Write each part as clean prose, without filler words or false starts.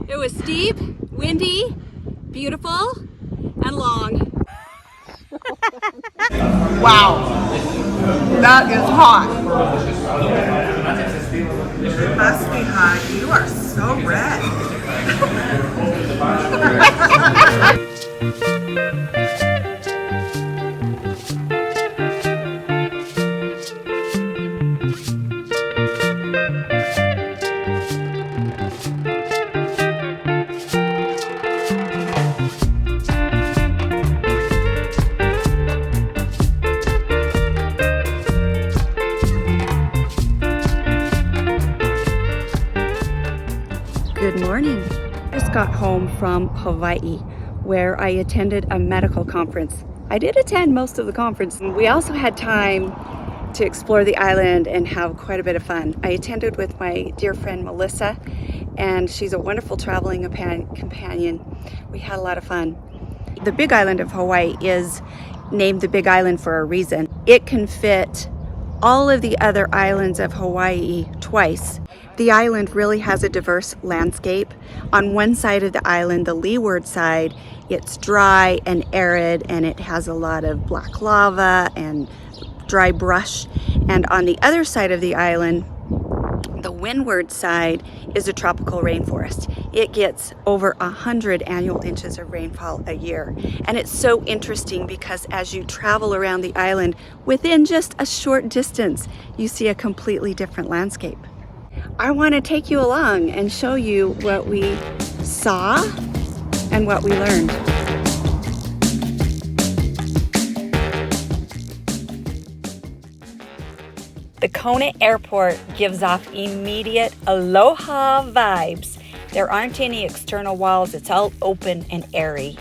It was steep, windy, beautiful, and long. Wow, that is hot. It must be hot. You are so red. Good morning. Just got home from Hawaii, where I attended a medical conference. I did attend most of the conference. We also had time to explore the island and have quite a bit of fun. I attended with my dear friend Melissa, and she's a wonderful traveling companion. We had a lot of fun. The Big Island of Hawaii is named the Big Island for a reason. It can fit all of the other islands of Hawaii twice. The island really has a diverse landscape. On one side of the island, the leeward side, it's dry and arid, and it has a lot of black lava and dry brush. And on the other side of the island, the windward side, is a tropical rainforest. It gets over 100 annual inches of rainfall a year. And it's so interesting because as you travel around the island, within just a short distance, you see a completely different landscape. I want to take you along and show you what we saw and what we learned. The Kona airport gives off immediate aloha vibes. There aren't any external walls, it's all open and airy.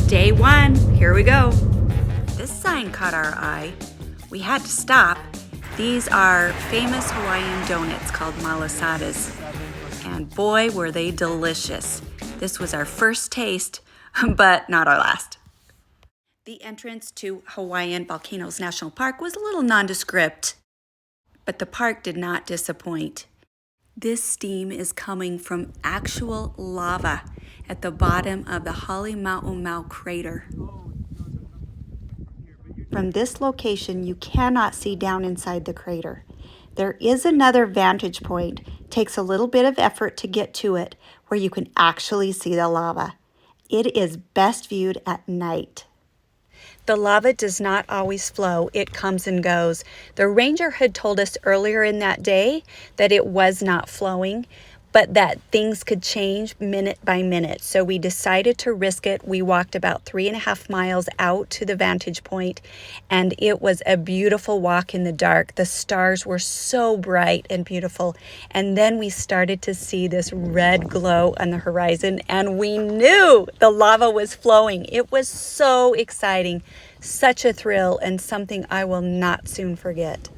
Day one, here we go. This sign caught our eye. We had to stop. These are famous Hawaiian donuts called malasadas. And boy, were they delicious. This was our first taste, but not our last. The entrance to Hawaiian Volcanoes National Park was a little nondescript, but the park did not disappoint. This steam is coming from actual lava at the bottom of the Halemaumau crater. From this location, you cannot see down inside the crater. There is another vantage point. It takes a little bit of effort to get to it, where you can actually see the lava. It is best viewed at night. The lava does not always flow, it comes and goes. The ranger had told us earlier in that day that it was not flowing, but that things could change minute by minute. So we decided to risk it. We walked about 3.5 miles out to the vantage point, and it was a beautiful walk in the dark. The stars were so bright and beautiful. And then we started to see this red glow on the horizon, and we knew the lava was flowing. It was so exciting, such a thrill, and something I will not soon forget.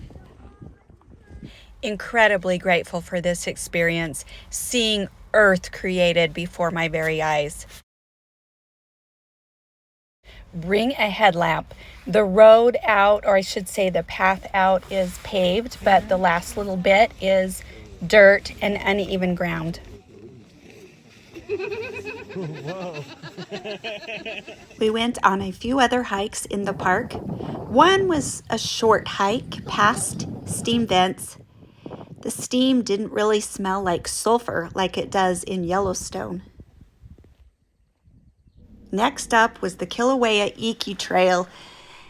Incredibly grateful for this experience, seeing Earth created before my very eyes. Bring a headlamp. The road out, or I should say the path out, is paved, but the last little bit is dirt and uneven ground. We went on a few other hikes in the park. One was a short hike past steam vents. The steam didn't really smell like sulfur like it does in Yellowstone. Next up was the Kilauea Iki Trail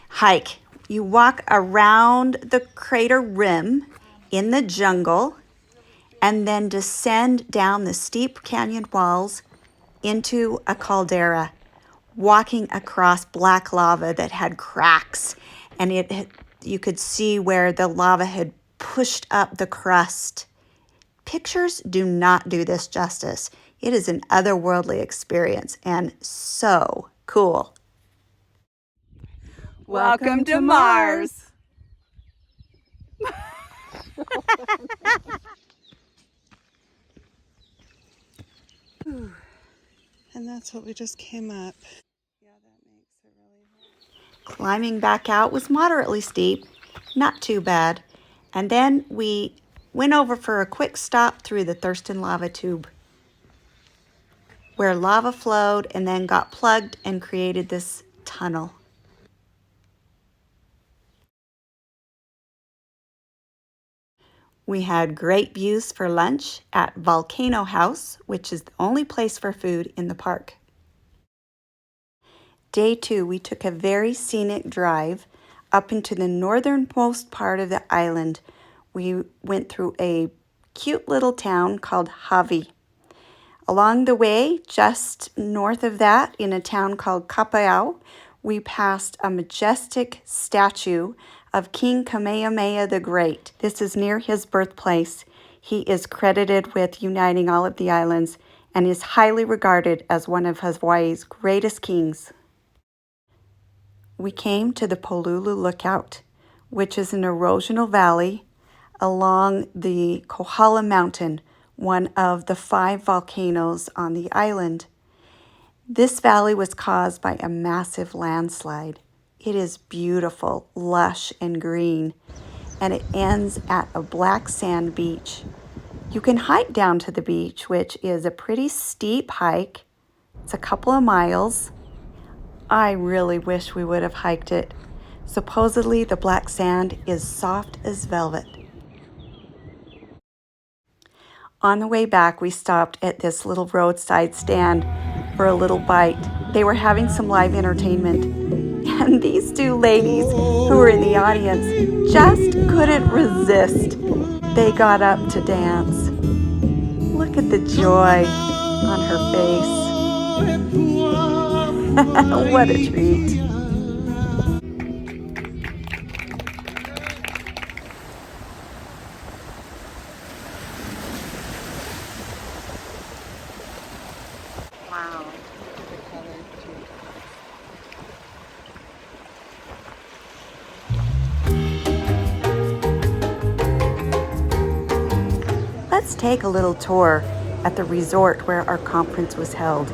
hike. You walk around the crater rim in the jungle and then descend down the steep canyon walls into a caldera, walking across black lava that had cracks, and you could see where the lava had pushed up the crust. Pictures do not do this justice. It is an otherworldly experience and so cool. Welcome to Mars. And that's what we just came up. Yeah, that makes it really hard. Climbing back out was moderately steep, not too bad. And then we Went over for a quick stop through the Thurston lava tube, where lava flowed and then got plugged and created this tunnel. We had great views for lunch at Volcano House, which is the only place for food in the park. Day 2, we took a very scenic drive up into the northernmost part of the island. We went through a cute little town called Javi. Along the way, just north of that, in a town called Capayao, we passed a majestic statue of King Kamehameha the Great. This is near his birthplace. He is credited with uniting all of the islands and is highly regarded as one of Hawaii's greatest kings. We came to the Pololu Lookout, which is an erosional valley along the Kohala Mountain, one of the 5 volcanoes on the island. This valley was caused by a massive landslide. It is beautiful, lush, and green, and it ends at a black sand beach. You can hike down to the beach, which is a pretty steep hike. It's a couple of miles. I really wish we would have hiked it. Supposedly, the black sand is soft as velvet. On the way back, we stopped at this little roadside stand for a little bite. They were having some live entertainment, and these 2 ladies who were in the audience just couldn't resist. They got up to dance. Look at the joy on her face. What a treat. Wow. The color too. Let's take a little tour at the resort where our conference was held,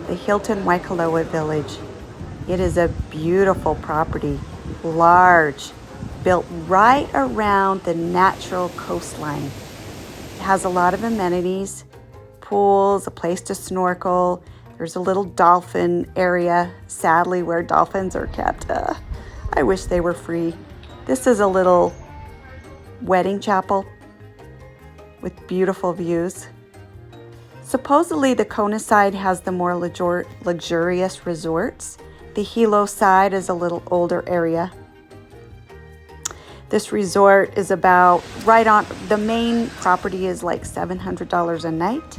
the Hilton Waikoloa Village. It is a beautiful property, large, built right around the natural coastline. It has a lot of amenities, pools, a place to snorkel. There's a little dolphin area, sadly, where dolphins are kept. I wish they were free. This is a little wedding chapel with beautiful views. Supposedly, the Kona side has the more luxurious resorts. The Hilo side is a little older area. This resort is about right on, the main property is like $700 a night.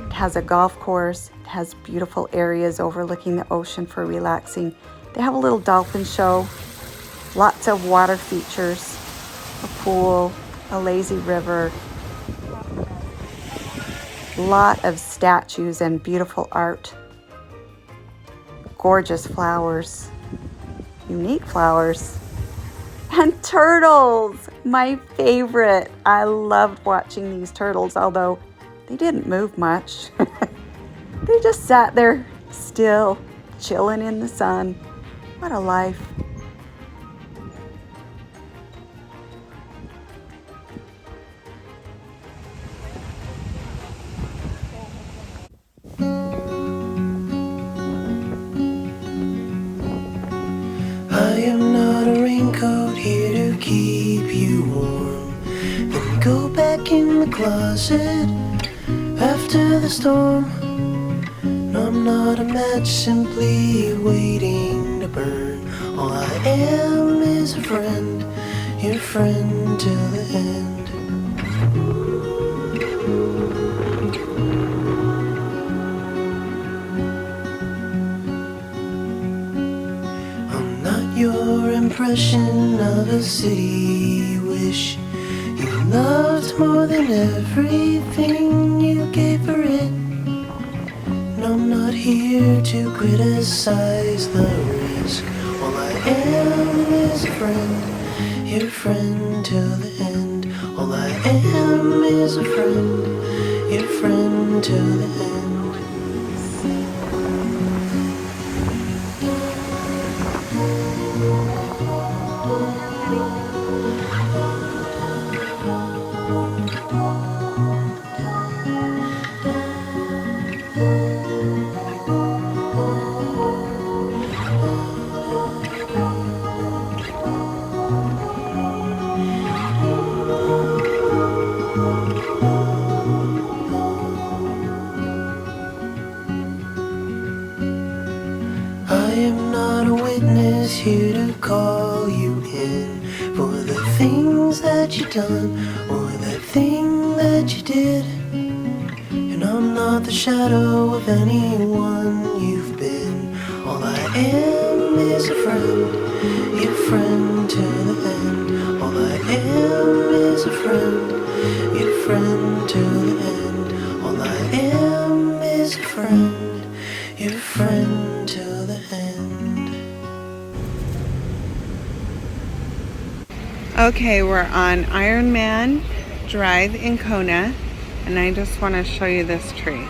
It has a golf course. It has beautiful areas overlooking the ocean for relaxing. They have a little dolphin show, lots of water features, a pool, a lazy river, lot of statues and beautiful art, gorgeous flowers, unique flowers, and turtles, my favorite. I loved watching these turtles, although they didn't move much. They just sat there still, chilling in the sun. What a life. I am not a raincoat here to keep you warm. Then go back in the closet after the storm. No, I'm not a match simply waiting to burn. All I am is a friend, your friend till the end. I'm not your impression of a city wish. You loved more than everything you gave for it. No, I'm not here to criticize the risk. All I am is a friend, your friend till the end. All I am is a friend, your friend till the end. done or that thing that you did. And I'm not the shadow of anyone you've been. All I am is a friend, your friend to the end. All I am is a friend, your friend to the end. All I am is a friend, your friend to the end. Okay, we're on Ironman Drive in Kona, and I just want to show you this tree.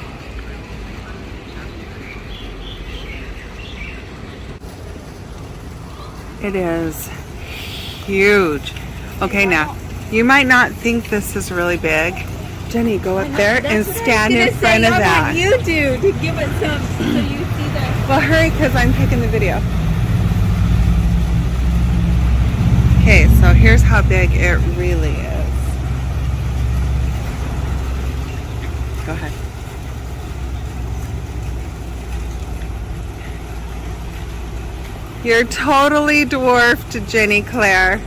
It is huge. Okay, now, you might not think this is really big. Jenny, go up there and stand in front of that. What you do to give it some so you see that. Well, hurry, because I'm taking the video. Okay, so here's how big it really is. Go ahead. You're totally dwarfed, Jenny Claire.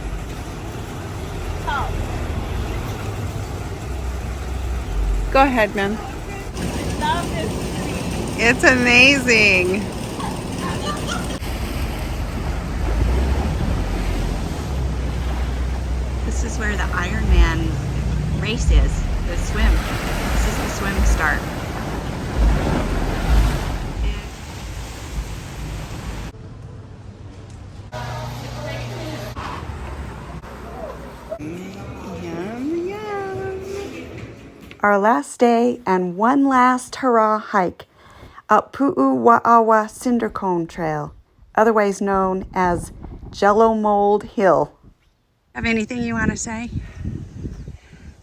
Oh. Go ahead, ma'am. I love this tree. It's amazing. This is where the Ironman race is, the swim. This is the swim start. Yum, yum. Our last day and one last hurrah hike up Pu'uwa'awa Cinder Cone Trail, otherwise known as Jello Mold Hill. Have anything you want to say?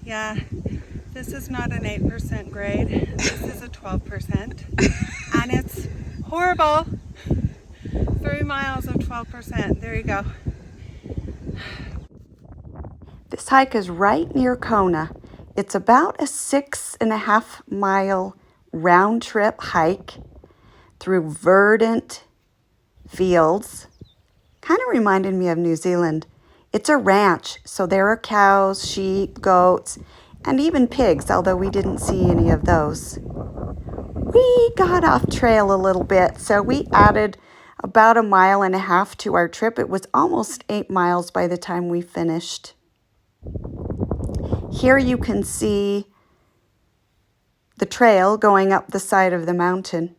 Yeah, this is not an 8% grade. This is a 12%. And it's horrible. 3 miles of 12%. There you go. This hike is right near Kona. It's about a 6.5 mile round trip hike through verdant fields. Kind of reminded me of New Zealand. It's a ranch, so there are cows, sheep, goats, and even pigs, although we didn't see any of those. We got off trail a little bit, so we added about 1.5 miles to our trip. It was almost 8 miles by the time we finished. Here you can see the trail going up the side of the mountain.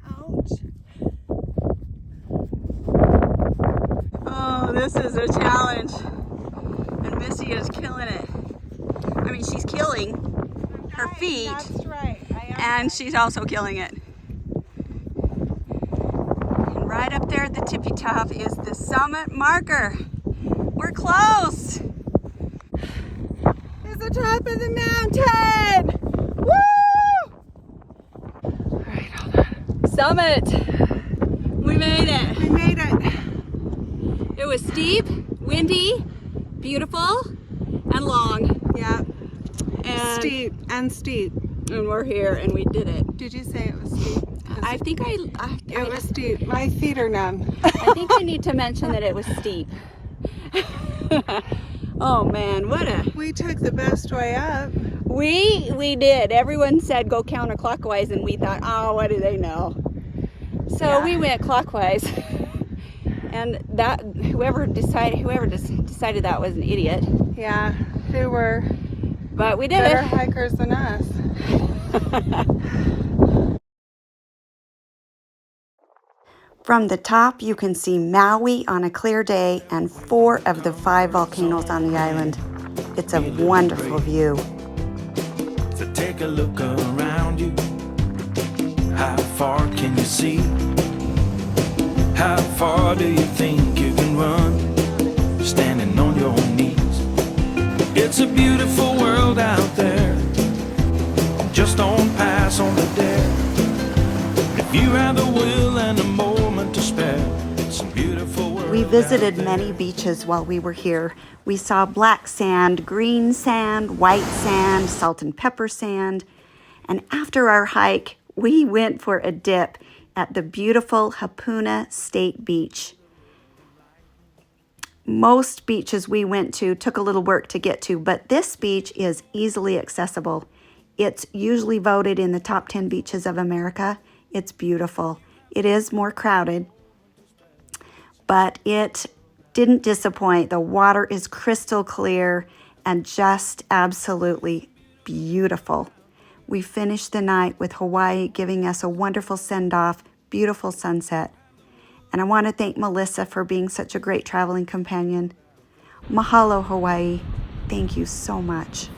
Ouch. Oh, this is a challenge. And Missy is killing it. I mean, she's killing her feet, That's right. and she's also killing it. And right up there at the tippy top is the summit marker. We're close. It's the top of the mountain. Woo! All right, hold on. Summit. We made it. We made it. It was steep, windy, beautiful, and long. Yeah. And Steep and steep. And we're here, and we did it. Did you say it was steep? 'Cause I think it was steep. My feet are numb. I think I need to mention that it was steep. Oh man, We took the best way up. we did. Everyone said go counterclockwise, and we thought, oh, what do they know? So Yeah. we went clockwise, and that whoever decided that was an idiot. Yeah, who were But we did better it. hikers than us. From the top, you can see Maui on a clear day and 4 of the 5 volcanoes on the island. It's a wonderful view. So take a look around you. How far can you see? How far do you think you can run? Standing on your knees. It's a beautiful world out there. Just don't pass on the dare. If you have the will and a moment to spare, it's a beautiful world. We visited out there. many beaches while we were here. We saw black sand, green sand, white sand, salt and pepper sand. And after our hike, we went for a dip at the beautiful Hapuna State Beach. Most beaches we went to took a little work to get to, but this beach is easily accessible. It's usually voted in the top 10 beaches of America. It's beautiful. It is more crowded, but it didn't disappoint. The water is crystal clear and just absolutely beautiful. We finished the night with Hawaii giving us a wonderful send-off, beautiful sunset. And I want to thank Melissa for being such a great traveling companion. Mahalo, Hawaii. Thank you so much.